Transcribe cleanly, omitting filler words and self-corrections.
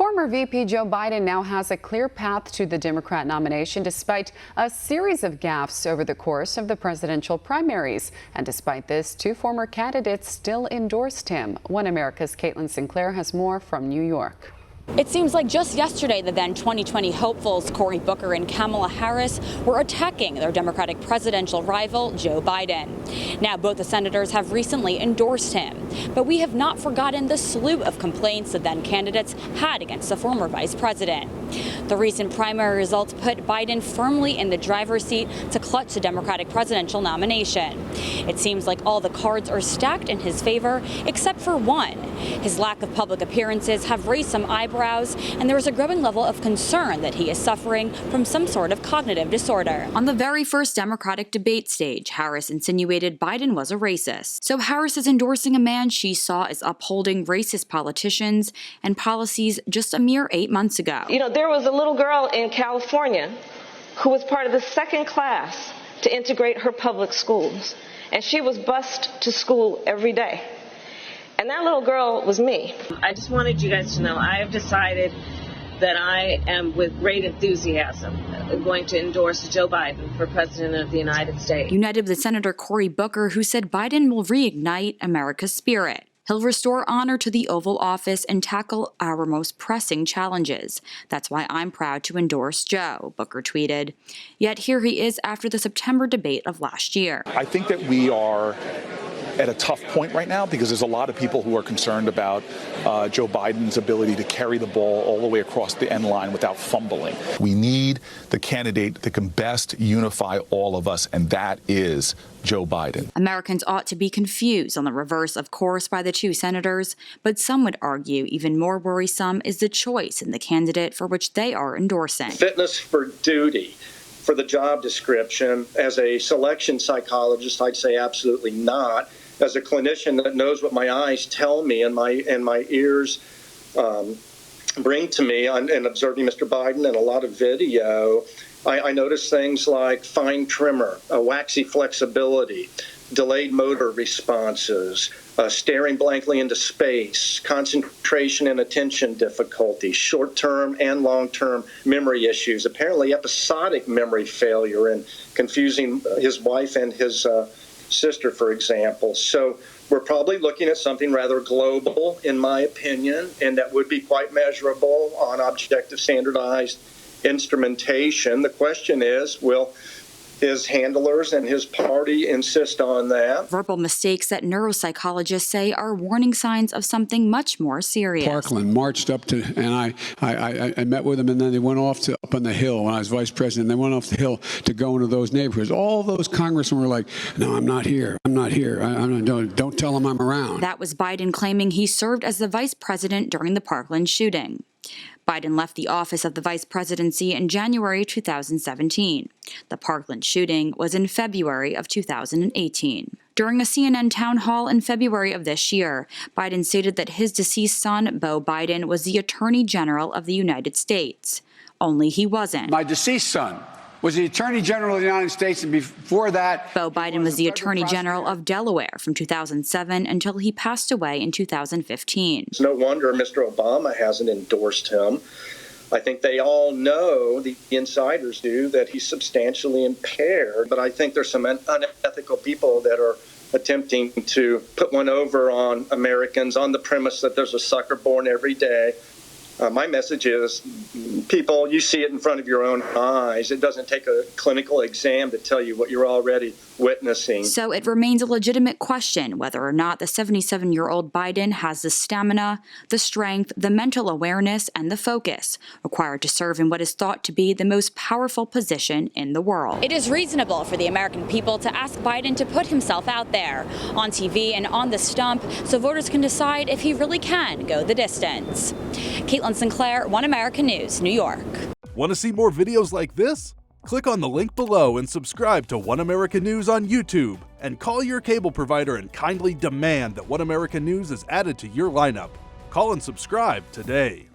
Former VP Joe Biden now has a clear path to the Democrat nomination despite a series of gaffes over the course of the presidential primaries. And despite this, two former candidates still endorsed him. One America's Caitlin Sinclair has more from New York. It seems like just yesterday the then 2020 hopefuls Cory Booker and Kamala Harris were attacking their Democratic presidential rival Joe Biden. Now both the senators have recently endorsed him, but we have not forgotten the slew of complaints the then candidates had against the former vice president. The recent primary results put Biden firmly in the driver's seat to clutch the Democratic presidential nomination. It seems like all the cards are stacked in his favor except for one. His lack of public appearances have raised some eyebrows, and there is a growing level of concern that he is suffering from some sort of cognitive disorder. On the very first Democratic debate stage, Harris insinuated Biden was a racist. So Harris is endorsing a man she saw as upholding racist politicians and policies just a mere 8 months ago. You know, there was a little girl in California who was part of the second class to integrate her public schools, and she was bused to school every day. And that little girl was me. I just wanted you guys to know I have decided that I am, with great enthusiasm, going to endorse Joe Biden for President of the United States. United with Senator Cory Booker, who said Biden will reignite America's spirit. He'll restore honor to the Oval Office and tackle our most pressing challenges. That's why I'm proud to endorse Joe, Booker tweeted. Yet here he is after the September debate of last year. I think that we are at a tough point right now because there's a lot of people who are concerned about Joe Biden's ability to carry the ball all the way across the end line without fumbling. We need the candidate that can best unify all of us, and that is Joe Biden. Americans ought to be confused on the reverse, of course, by the two senators, but some would argue even more worrisome is the choice in the candidate for which they are endorsing. Fitness for duty. For the job description, as a selection psychologist, I'd say absolutely not. As a clinician that knows what my eyes tell me and my ears bring to me, and observing Mr. Biden and a lot of video, I notice things like fine tremor, waxy flexibility, delayed motor responses, staring blankly into space, concentration and attention difficulty, short-term and long-term memory issues, apparently episodic memory failure, and confusing his wife and his sister, for example. So we're probably looking at something rather global, in my opinion, and that would be quite measurable on objective standardized instrumentation. The question is, will his handlers and his party insist on that? Verbal mistakes that neuropsychologists say are warning signs of something much more serious. Parkland marched up to, and I met with them, and then they went off to up on the Hill when I was vice president. They went off the Hill to go into those neighborhoods. All those congressmen were like, "No, I'm not here. I'm not here. Don't tell them I'm around." That was Biden claiming he served as the vice president during the Parkland shooting. Biden left the office of the vice presidency in January 2017. The Parkland shooting was in February of 2018. During a CNN town hall in February of this year, Biden stated that his deceased son, Beau Biden, was the Attorney General of the United States. Only he wasn't. My deceased son was the Attorney General of the United States, and before that, Beau Biden was the Attorney General of Delaware from 2007 until he passed away in 2015. It's no wonder Mr. Obama hasn't endorsed him. I think they all know, the insiders do, that he's substantially impaired, but I think there's some unethical people that are attempting to put one over on Americans on the premise that there's a sucker born every day. My message is, people, you see it in front of your own eyes. It doesn't take a clinical exam to tell you what you're already witnessing. So it remains a legitimate question whether or not the 77-year-old Biden has the stamina, the strength, the mental awareness, and the focus required to serve in what is thought to be the most powerful position in the world. It is reasonable for the American people to ask Biden to put himself out there on TV and on the stump so voters can decide if he really can go the distance. Caitlin Sinclair, One American News, New York. Want to see more videos like this? Click on the link below and subscribe to One American News on YouTube. And call your cable provider and kindly demand that One American News is added to your lineup. Call and subscribe today.